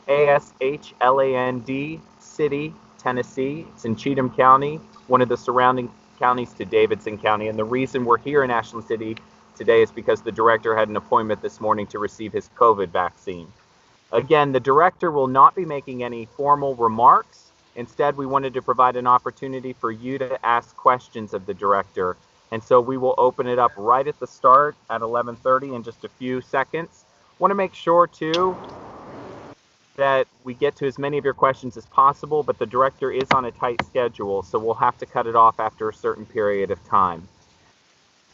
Ashland City, Tennessee. It's in Cheatham County, one of the surrounding counties to Davidson County. And the reason we're here in Ashland City today is because the director had an appointment this morning to receive his COVID vaccine. Again, the director will not be making any formal remarks. Instead, we wanted to provide an opportunity for you to ask questions of the director. And so we will open it up right at the start at 11:30 in just a few seconds. Want to make sure, too, that we get to as many of your questions as possible, but the director is on a tight schedule, so we'll have to cut it off after a certain period of time.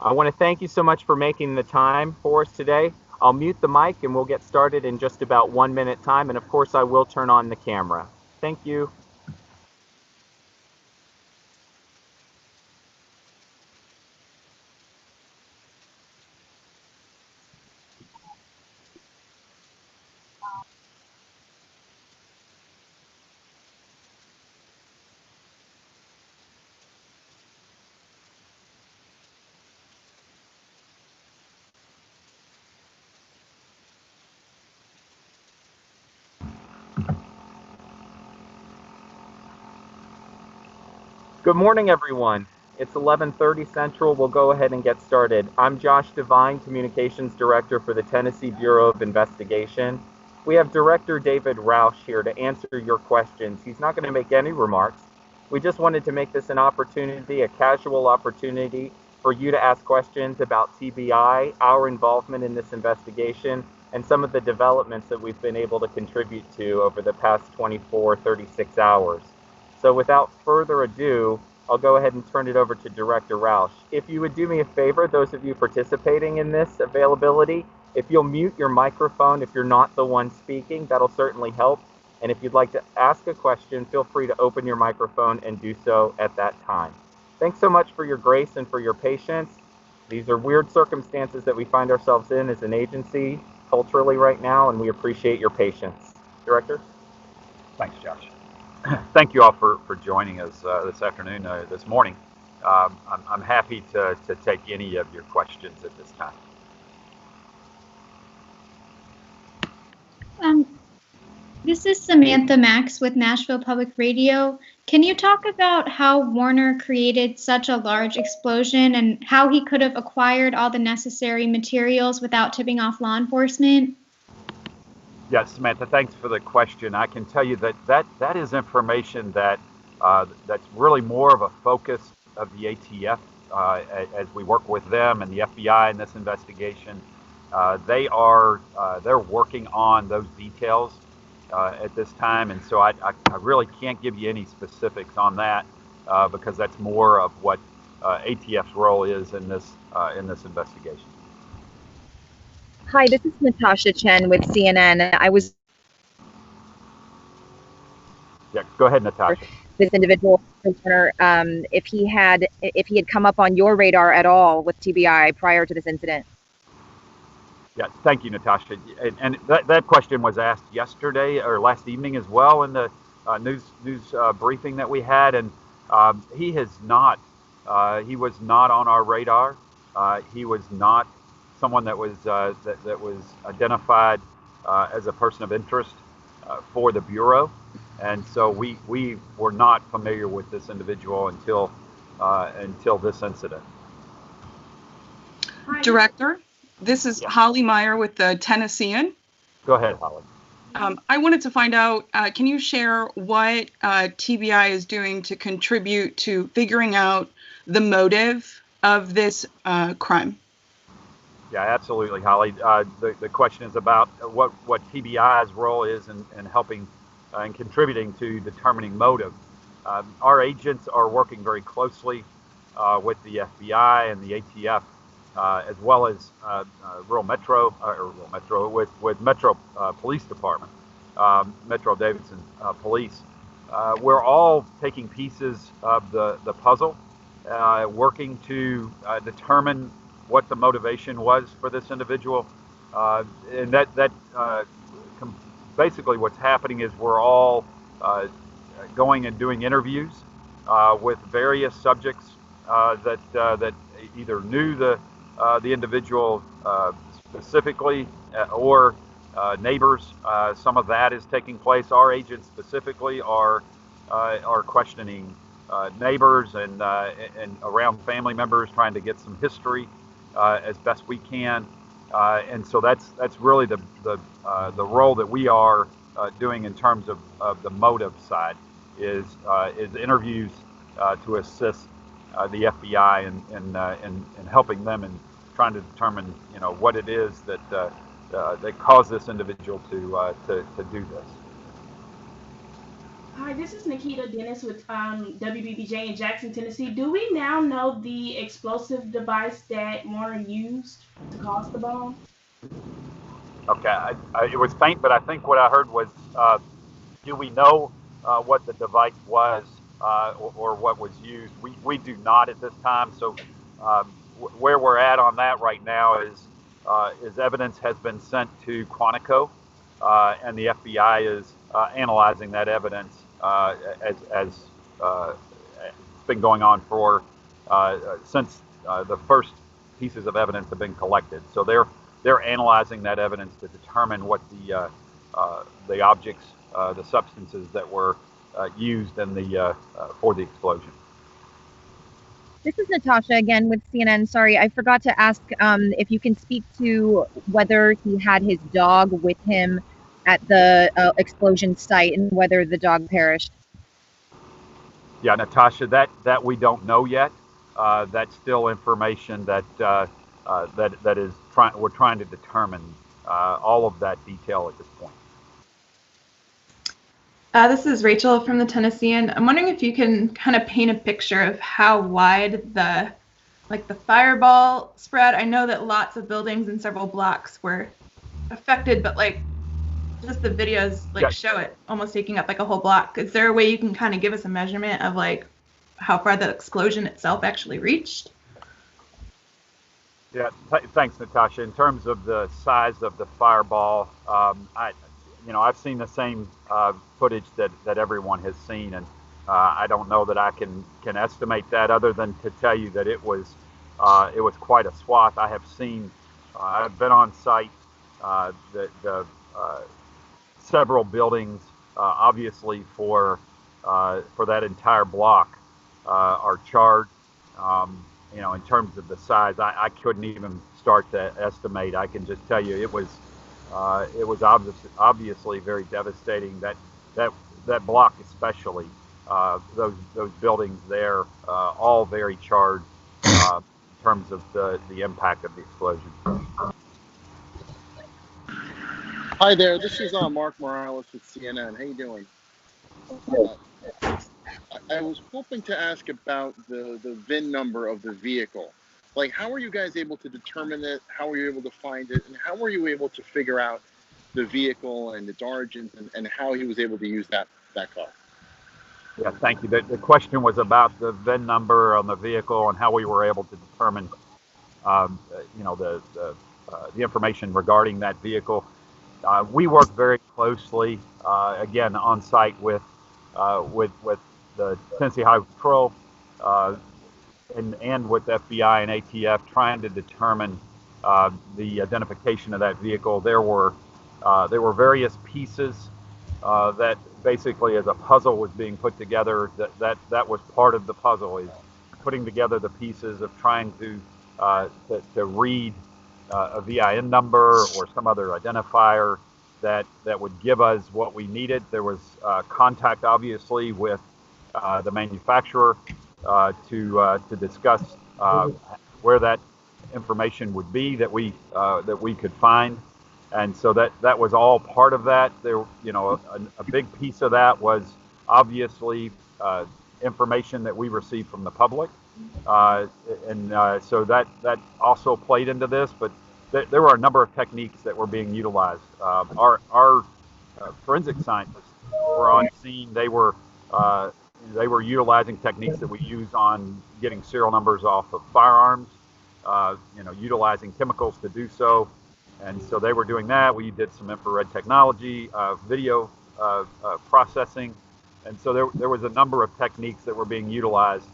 I want to thank you so much for making the time for us today. I'll mute the mic and we'll get started in just about 1 minute time, and of course I will turn on the camera. Thank you. Good morning, everyone. It's 11:30 Central. We'll go ahead and get started. I'm Josh DeVine, Communications Director for the Tennessee Bureau of Investigation. We have Director David Roush here to answer your questions. He's not going to make any remarks. We just wanted to make this an opportunity, a casual opportunity for you to ask questions about TBI, our involvement in this investigation, and some of the developments that we've been able to contribute to over the past 24, 36 hours. So without further ado, I'll go ahead and turn it over to Director Roush. If you would do me a favor, those of you participating in this availability, if you'll mute your microphone if you're not the one speaking, that'll certainly help. And if you'd like to ask a question, feel free to open your microphone and do so at that time. Thanks so much for your grace and for your patience. These are weird circumstances that we find ourselves in as an agency culturally right now, and we appreciate your patience. Director? Thanks, Josh. Thank you all for joining us this afternoon, this morning. I'm happy to take any of your questions at this time. This is Samantha Max with Nashville Public Radio. Can you talk about how Warner created such a large explosion and how he could have acquired all the necessary materials without tipping off law enforcement? Yes, Samantha, thanks for the question. I can tell you that is information that's really more of a focus of the ATF as we work with them and the FBI in this investigation. They're working on those details at this time, and so I really can't give you any specifics on that because that's more of what ATF's role is in this investigation. Hi, this is Natasha Chen with CNN. Yeah, go ahead, Natasha. This individual, if he had come up on your radar at all with TBI prior to this incident. Yeah, thank you, Natasha. And that question was asked yesterday or last evening as well in the news briefing that we had, and he has not. He was not on our radar. He was not someone that was identified as a person of interest for the Bureau, and so we were not familiar with this individual until this incident. Director, this is Holly Meyer with the Tennessean. Go ahead, Holly. I wanted to find out, can you share what TBI is doing to contribute to figuring out the motive of this crime? Yeah, absolutely, Holly. The question is about what TBI's role is in helping and contributing to determining motive. Our agents are working very closely with the FBI and the ATF, as well as with Metro Police Department, Metro Davidson Police. We're all taking pieces of the puzzle, working to determine what the motivation was for this individual, and basically what's happening is we're all going and doing interviews with various subjects that either knew the individual specifically or neighbors. Some of that is taking place. Our agents specifically are questioning neighbors and around family members, trying to get some history as best we can. And so that's really the role that we are doing in terms of the motive side is interviews to assist the FBI in helping them in trying to determine what it is that caused this individual to do this. Hi, this is Nikita Dennis with WBBJ in Jackson, Tennessee. Do we now know the explosive device that Warner used to cause the bomb? Okay, it was faint, but I think what I heard was, do we know what the device was or what was used? We do not at this time. So where we're at on that right now is evidence has been sent to Quantico, and the FBI is analyzing that evidence as it's been going on for since the first pieces of evidence have been collected. So they're analyzing that evidence to determine what the objects, the substances that were used in for the explosion. This is Natasha again with CNN. Sorry, I forgot to ask if you can speak to whether he had his dog with him at the explosion site and whether the dog perished. Yeah, Natasha, that we don't know yet. That's still information that is we're trying to determine all of that detail at this point. This is Rachel from the Tennessean. I'm wondering if you can kind of paint a picture of how wide the fireball spread. I know that lots of buildings and several blocks were affected, but just the videos show it almost taking up a whole block. Is there a way you can kind of give us a measurement of how far the explosion itself actually reached? Yeah, thanks, Natasha. In terms of the size of the fireball, I've seen the same footage that everyone has seen, and I don't know that I can estimate that other than to tell you that it was quite a swath. I have seen, I've been on site. The several buildings, obviously for that entire block, are charred. In terms of the size, I couldn't even start to estimate. I can just tell you it was obviously very devastating. That block especially, those buildings there, all very charred in terms of the impact of the explosion. Hi there, this is Mark Morales with CNN. How you doing? I was hoping to ask about the VIN number of the vehicle. How were you guys able to determine it? How were you able to find it? And how were you able to figure out the vehicle and its origins and how he was able to use that car? Yeah, thank you. The question was about the VIN number on the vehicle and how we were able to determine, the information regarding that vehicle. We work very closely, again, on site with the Tennessee Highway Patrol and with FBI and ATF, trying to determine the identification of that vehicle. There were various pieces that basically, as a puzzle was being put together, that was part of the puzzle, is putting together the pieces of trying to read a VIN number or some other identifier that would give us what we needed. There was contact, obviously, with the manufacturer to discuss where that information would be that we could find, and so that was all part of that. There, a big piece of that was obviously information that we received from the public, and so that also played into this. But there were a number of techniques that were being utilized. Our forensic scientists were on scene. They were utilizing techniques that we use on getting serial numbers off of firearms, utilizing chemicals to do so. And so they were doing that. We did some infrared technology, video processing. And so there was a number of techniques that were being utilized.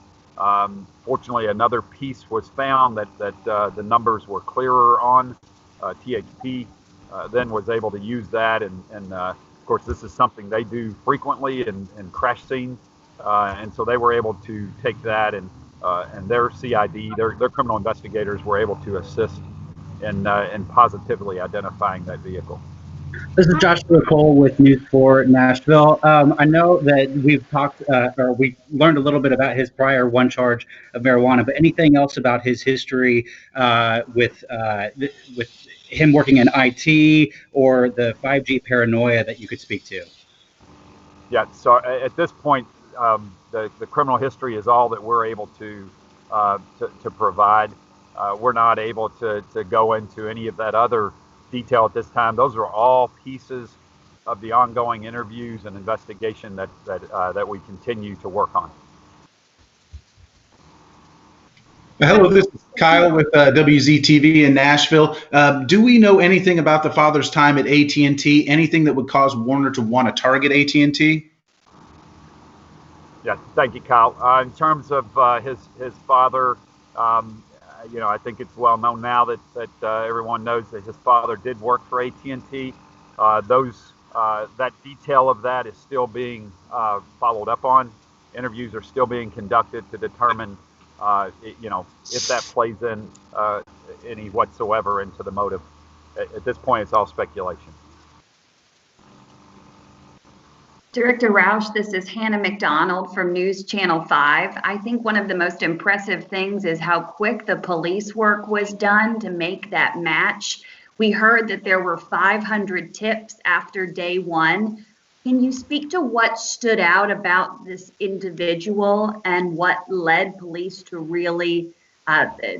Fortunately, another piece was found that the numbers were clearer on, THP, then was able to use that, and of course this is something they do frequently in crash scenes, and so they were able to take that and their CID, their criminal investigators were able to assist in positively identifying that vehicle. This is Joshua Cole with News 4 Nashville. I know that we've talked, or we learned a little bit about his prior one charge of marijuana, but anything else about his history with him working in IT or the 5G paranoia that you could speak to? Yeah, so at this point, the criminal history is all that we're able to provide. We're not able to go into any of that other detail at this time. Those are all pieces of the ongoing interviews and investigation that we continue to work on. Hello, this is Kyle with wztv in Nashville. Do we know anything about the father's time at AT&T? Anything that would cause Warner to want to target AT&T? Yeah, thank you, Kyle. In terms of his father, I think it's well known now that everyone knows that his father did work for AT&T. That detail of that is still being followed up on. Interviews are still being conducted to determine, if that plays in any whatsoever into the motive. At this point, it's all speculation. Director Roush, this is Hannah McDonald from News Channel 5. I think one of the most impressive things is how quick the police work was done to make that match. We heard that there were 500 tips after day one. Can you speak to what stood out about this individual and what led police to really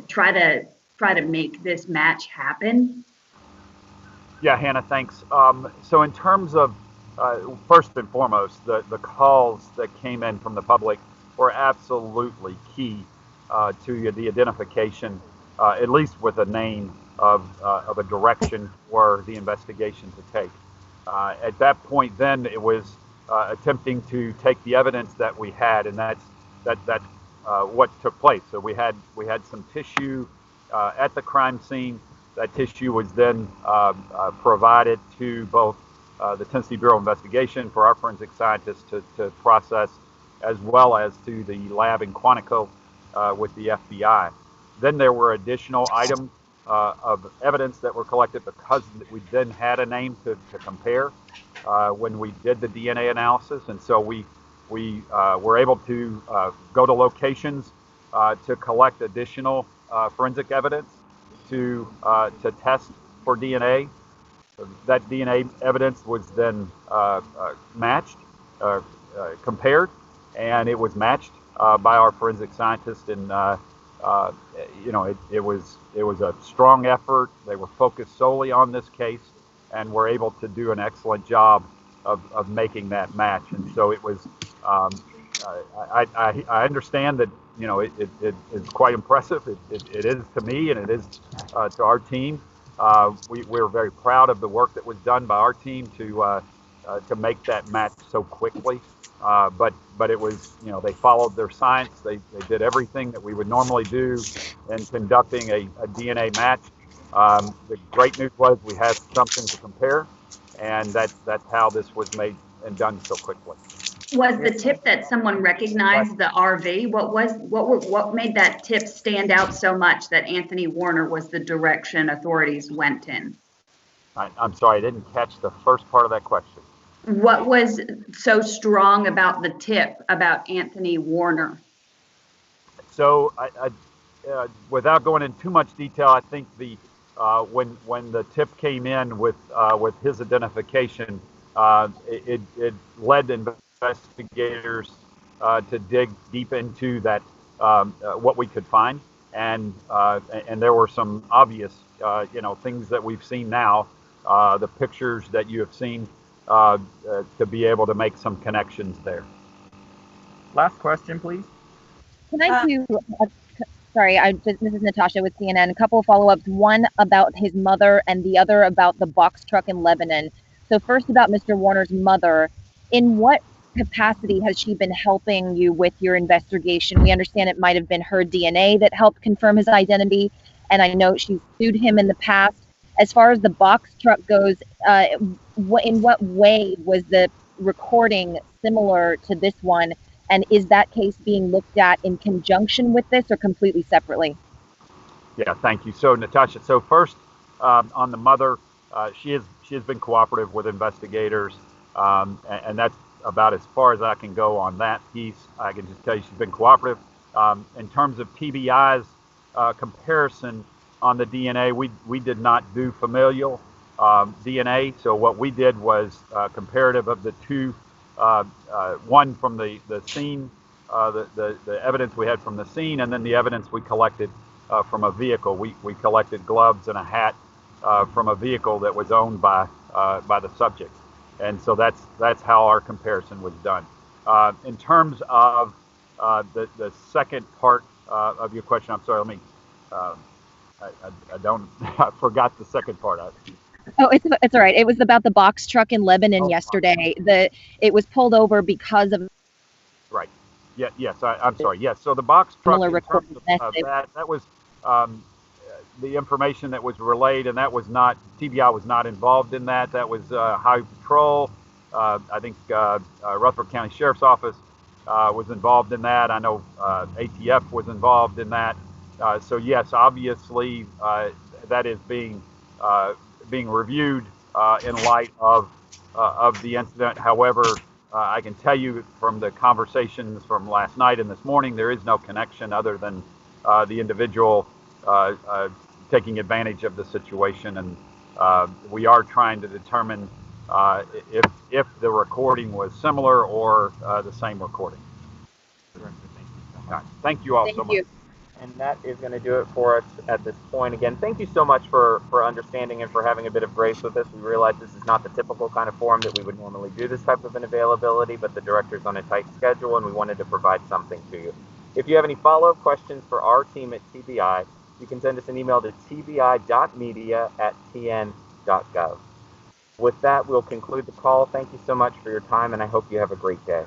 try to make this match happen? Yeah, Hannah, thanks. So in terms of first and foremost, the calls that came in from the public were absolutely key to the identification, at least with a name of a direction for the investigation to take. At that point, then it was attempting to take the evidence that we had, and that's what took place. So we had some tissue at the crime scene. That tissue was then provided to both the Tennessee Bureau of Investigation for our forensic scientists to process, as well as to the lab in Quantico with the FBI. Then there were additional items of evidence that were collected because we then had a name to compare when we did the DNA analysis, and so we were able to go to locations to collect additional forensic evidence to test for DNA. That DNA evidence was then matched, compared, and it was matched by our forensic scientists. And it was a strong effort. They were focused solely on this case, and were able to do an excellent job of making that match. And so it was. I understand that it is quite impressive. It is to me, and it is to our team. We're very proud of the work that was done by our team to make that match so quickly. But it was, they followed their science. They did everything that we would normally do in conducting a DNA match. The great news was we had something to compare, and that's how this was made and done so quickly. Was the tip that someone recognized the RV? What made that tip stand out so much that Anthony Warner was the direction authorities went in? I'm sorry, I didn't catch the first part of that question. What was so strong about the tip about Anthony Warner? So, without going into too much detail, I think when the tip came in with his identification, it led investigators to dig deep into that, what we could find, and there were some obvious things that we've seen now, the pictures that you have seen, to be able to make some connections there. Last question, please. Can I do? This is Natasha with CNN. A couple of follow-ups. One about his mother, and the other about the box truck in Lebanon. So first about Mr. Warner's mother. In what capacity has she been helping you with your investigation? We understand it might have been her DNA that helped confirm his identity, and I know she's sued him in the past. as far as the box truck goes, in what way was the recording similar to this one? And is that case being looked at in conjunction with this or completely separately? Yeah, thank you. So Natasha, so first on the mother, she has been cooperative with investigators, and that's about as far as I can go on that piece. I can just tell you she's been cooperative. In terms of TBI's comparison on the DNA, we did not do familial DNA. So what we did was comparative of the two, one from the scene, the evidence we had from the scene, and then the evidence we collected from a vehicle. We collected gloves and a hat from a vehicle that was owned by the subject, and so that's how our comparison was done. In terms of the second part of your question, I'm sorry. Let me. I don't. I forgot the second part. Oh, it's all right. It was about the box truck in Lebanon yesterday. It was pulled over because of. Right. Yeah. Yes. I'm sorry. Yes. So the box truck. In terms of that was the information that was relayed, and that was not, TBI was not involved in that. That was Highway Patrol. I think Rutherford County Sheriff's Office was involved in that. I know ATF was involved in that. So yes, obviously that is being reviewed in light of the incident. However, I can tell you from the conversations from last night and this morning, there is no connection other than the individual taking advantage of the situation, and we are trying to determine if the recording was similar or the same recording. Thank you all so much. And that is going to do it for us at this point. Again, thank you so much for understanding and for having a bit of grace with us. We realize this is not the typical kind of forum that we would normally do this type of an availability, but the director's on a tight schedule and we wanted to provide something to you. If you have any follow-up questions for our team at TBI, you can send us an email to tbi.media@tn.gov. With that, we'll conclude the call. Thank you so much for your time, and I hope you have a great day.